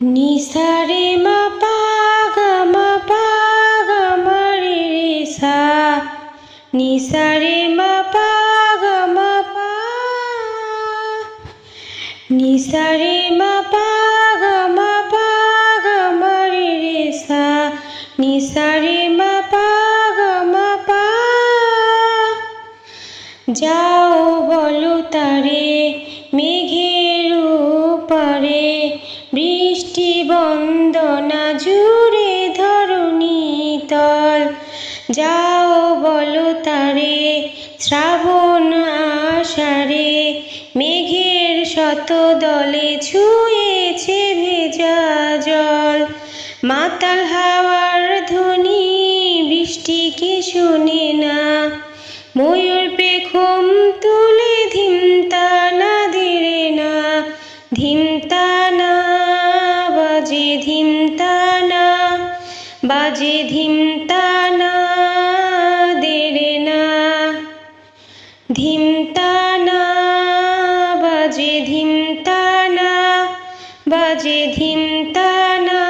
নিসা রে মা পা গা মা পা গা মা রে রে সা। নিসা রে মা পা গা মা পা। নিসা রে মা পা গা মা পা গা মা রে রে সা। নিসা রে মা পা গা মা পা। যাও বলো তারে মেঘের উপরে, বৃষ্টি বন্দনা জুড়ে ধরণী তল। যাও বলো তারে শ্রাবণ আষাঢ়ে, মেঘের শত দলে ছুঁয়েছে ভেজা জল। মাতাল হাওয়ার ধ্বনি বৃষ্টিকে শোনে না, ময়ূর পেখম তুলে ধিমতানা দেরে না। ধিমতানা বাজে ধিমতানা বাজে ধিমতানা দেরে না। ধিমতানা বাজে ধিমতানা বাজে ধিমতানা